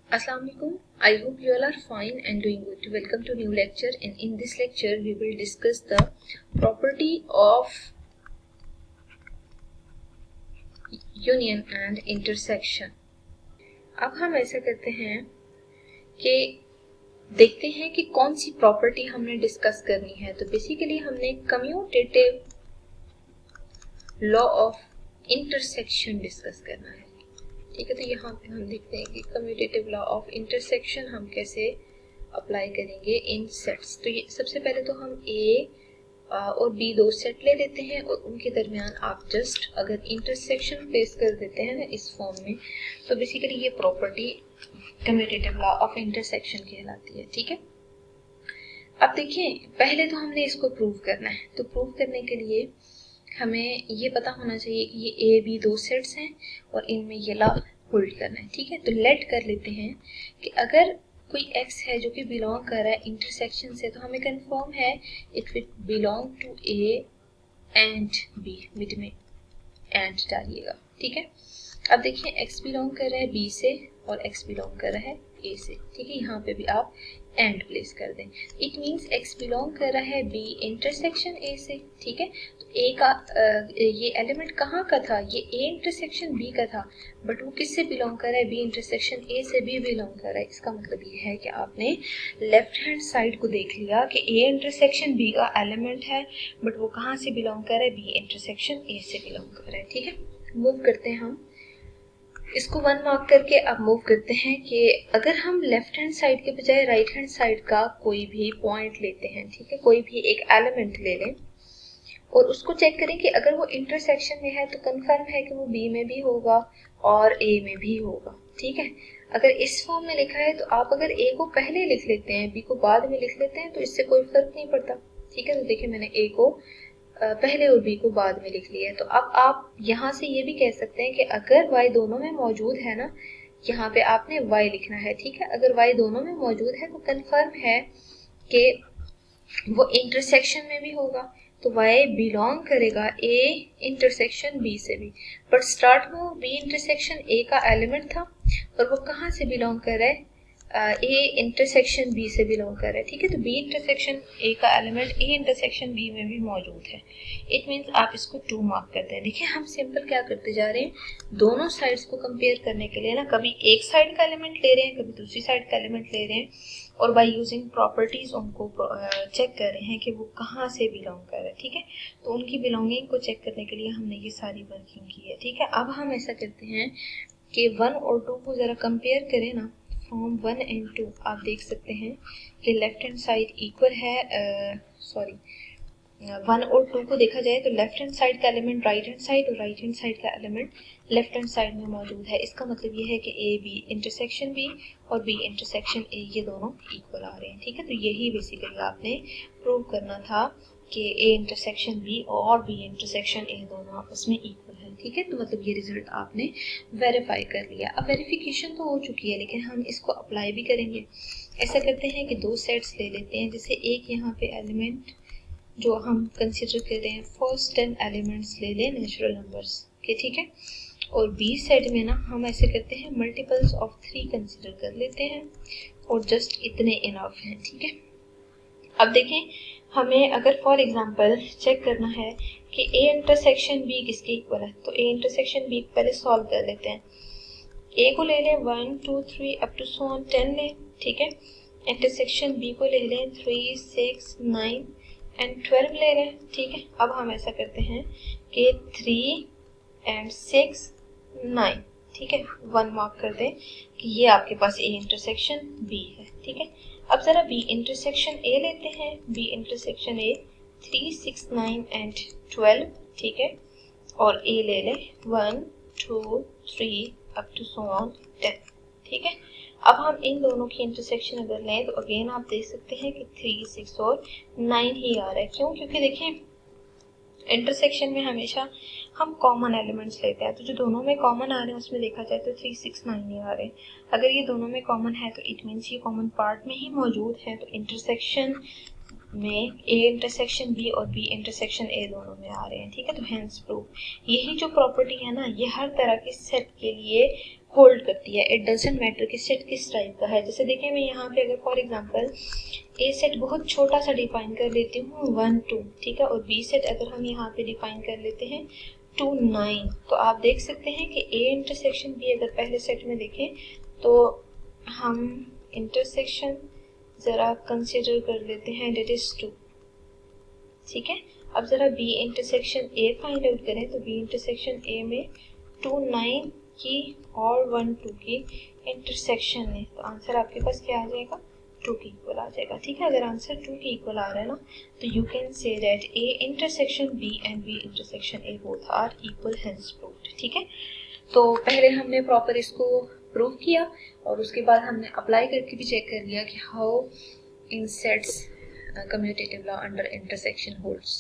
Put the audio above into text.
Assalamu alaikum. I hope you all are fine and doing good. Welcome to new lecture, and in this lecture we will discuss the property of union and intersection. अब हम ऐसा करते हैं कि देखते हैं कि कौन सी प्रॉपर्टी हमने डिस्कस करनी है। तो बेसिकली हमने commutative law of intersection discuss करना है। ठीक है, तो यहाँ पे हम देखते हैं कि कम्यूटेटिव लॉ ऑफ इंटरसेक्शन हम कैसे अप्लाई करेंगे इन सेट्स। तो ये सबसे पहले तो हम ए और बी दो सेट ले लेते हैं और उनके दरमियान आप जस्ट अगर इंटरसेक्शन प्लेस कर देते हैं ना इस फॉर्म में, तो बेसिकली ये property commutative law of intersection कहलाती है। ठीक है, अब देखिए पहले तो हमने इसको प्रूव करना है। तो प्रूव करने के लिए हमें ये पता होना चाहिए कि ये ए बी दो सेट्स हैं और इनमें ये लॉ होल्ड करना है। ठीक है, तो लेट कर लेते हैं कि अगर कोई x है जो कि बिलोंग कर रहा है इंटरसेक्शन से, तो हमें कंफर्म है it will belong to A and B. Mid में एंड डालिएगा। ठीक है, अब देखिए x बिलोंग कर रहा है b से और x बिलोंग कर रहा है a से। ठीक है, यहाँ पे भी आप एंड प्लेस कर दें। इट मीन्स x बिलोंग कर रहा है b इंटरसेक्शन a से। ठीक है, तो a का ये एलिमेंट कहाँ का था? ये a इंटरसेक्शन b का था, बट वो किससे बिलोंग कर रहा है? b इंटरसेक्शन a से b बिलोंग कर रहा है। इसका मतलब ये है कि आपने लेफ्ट हैंड साइड को देख लिया कि a इंटरसेक्शन b का एलिमेंट है, बट वो कहाँ से बिलोंग कर रहा है? b इंटरसेक्शन a से बिलोंग कर रहा है। ठीक है, मूव करते हैं हम इसको 1 मार्क करके। अब मूव करते हैं कि अगर हम लेफ्ट हैंड साइड के बजाय राइट हैंड साइड का कोई भी पॉइंट लेते हैं, ठीक है, कोई भी एक एलिमेंट ले लें और उसको चेक करें कि अगर वो इंटरसेक्शन में है तो कंफर्म है कि वो बी में भी होगा और ए में भी होगा। ठीक है, अगर इस फॉर्म में लिखा है तो आप अगर ए को पहले लिख लेते हैं बी को बाद में लिख लेते हैं तो इससे कोई फर्क नहीं पड़ता। ठीक है, तो देखिए मैंने ए को पहले और बी को बाद में लिख लिया है। तो अब आप यहाँ से ये भी कह सकते हैं कि अगर y दोनों में मौजूद है ना, यहाँ पे आपने y लिखना है। ठीक है, अगर y दोनों में मौजूद है तो कंफर्म है कि वो इंटरसेक्शन में भी होगा, तो y बिलोंग करेगा a इंटरसेक्शन b से भी। बट स्टार्ट में वो b इंटरसेक्शन a का एलिमेंट था और वो कहाँ से बिलोंग कर रहा है? ए इंटरसेक्शन बी से बिलोंग कर रहा है। ठीक है, तो बी इंटरसेक्शन ए का एलिमेंट ए इंटरसेक्शन बी में भी मौजूद है। इट मीन्स आप इसको 2 मार्क करते हैं। देखिए हम सिंपल क्या करते जा रहे हैं, दोनों साइड्स को कंपेयर करने के लिए ना, कभी एक साइड का एलिमेंट ले रहे हैं, कभी दूसरी साइड का एलिमेंट ले रहे हैं और बाय यूजिंग प्रॉपर्टीज उनको चेक कर रहे हैं कि वो कहाँ से बिलोंग कर रहा है। ठीक है, तो उनकी बिलोंगिंग को चेक करने के लिए हमने ये सारी वर्किंग की है। ठीक है, अब हम ऐसा करते हैं कि 1 और 2 को जरा कंपेयर करें ना। फॉर्म 1 एंड 2 आप देख सकते हैं कि लेफ्ट हैंड साइड इक्वल है। 1 और 2 को देखा जाए तो लेफ्ट हैंड साइड का एलिमेंट राइट हैंड साइड और राइट हैंड साइड का एलिमेंट लेफ्ट हैंड साइड में मौजूद है। इसका मतलब ये है कि ए बी इंटरसेक्शन बी और बी इंटरसेक्शन ए ये दोनों इक्वल आ रहे हैं। ठीक है, तो यही बेसिकली आपने प्रूव करना था कि ए इंटरसेक्शन बी और बी इंटरसेक्शन ए दोनों आपस में इक्वल है। ठीक है, तो मतलब ये रिजल्ट आपने वेरीफाई कर लिया। अब वेरिफिकेशन तो हो चुकी है लेकिन हम इसको अप्लाई भी करेंगे। ऐसा करते हैं कि दो सेट्स ले लेते हैं। जैसे एक यहाँ पे एलिमेंट जो हम कंसिडर कर रहे हैं, फर्स्ट 10 एलिमेंट्स ले लें नेचुरल नंबर्स के। ठीक है, और बी सेट में ना हम ऐसे करते हैं मल्टीपल्स ऑफ 3 कंसिडर कर लेते हैं और जस्ट इतने इनफ हैं। ठीक है, अब देखें हमें अगर फॉर एग्जांपल चेक करना है कि ए इंटरसेक्शन बी किसके इक्वल है, तो ए इंटरसेक्शन बी पहले सॉल्व कर लेते हैं। ए को ले लें 1 2 3 अप टू सो ऑन 10 लें। ठीक है, इंटरसेक्शन बी को ले लें 3 6 9 एंड 12 ले लें। ठीक है, अब हम ऐसा करते हैं कि 3 एंड 6 9। ठीक है, 1 मार्क कर दें कि ये आपके पास ए इंटरसेक्शन बी है। ठीक है, अब जरा बी इंटरसेक्शन ए लेते हैं। B intersection A 3 6 9 and 12। ठीक है, और ए ले लें 1 2 3 अप टू सो ऑन 10। ठीक है, अब हम इन दोनों की इंटरसेक्शन अगर लें तो अगेन आप देख सकते हैं कि 3 6 और 9 ही आ रहा है। क्यों? क्योंकि देखिए इंटरसेक्शन में हमेशा हम कॉमन एलिमेंट्स लेते हैं, तो जो दोनों में कॉमन आ रहे हैं उसमें देखा जाए तो 3 6 9 ही आ रहे हैं। अगर ये दोनों में कॉमन है तो इट मीन्स ये कॉमन पार्ट में ही मौजूद है, तो इंटरसेक्शन में A इंटरसेक्शन B और B इंटरसेक्शन A दोनों में आ रहे हैं, ठीक है। तो हेंस प्रूफ, यही जो प्रॉपर्टी है ना, ये हर तरह के सेट के लिए होल्ड करती है। इट डजंट मैटर कि सेट किस टाइप का है। जैसे देखिए मैं यहाँ पे अगर फॉर एग्जांपल A सेट बहुत छोटा सा डिफाइन कर लेती हूँ 1 2, ठीक है, और B सेट अगर हम यहाँ पे डिफाइन कर लेते हैं 2 9, तो आप देख सकते हैं कि A इंटरसेक्शन B अगर पहले सेट में देखें तो हम इंटरसेक्शन जरा कंसिडर कर लेते हैं, दैट इज 2, ठीक है। अब जरा B intersection A find out करें तो B इंटरसेक्शन A में 2 9 की और 1 2 की इंटरसेक्शन है, तो आंसर आपके पास क्या आ जाएगा, 2 के इक्वल आ जाएगा, ठीक है। अगर आंसर 2 के इक्वल आ रहा है ना, तो you can say that A intersection B and B intersection A both are equal, hence proved, ठीक है। तो पहले हमने प्रॉपर इसको प्रूव किया और उसके बाद हमने अप्लाई करके भी चेक कर लिया कि how in sets commutative law under intersection holds.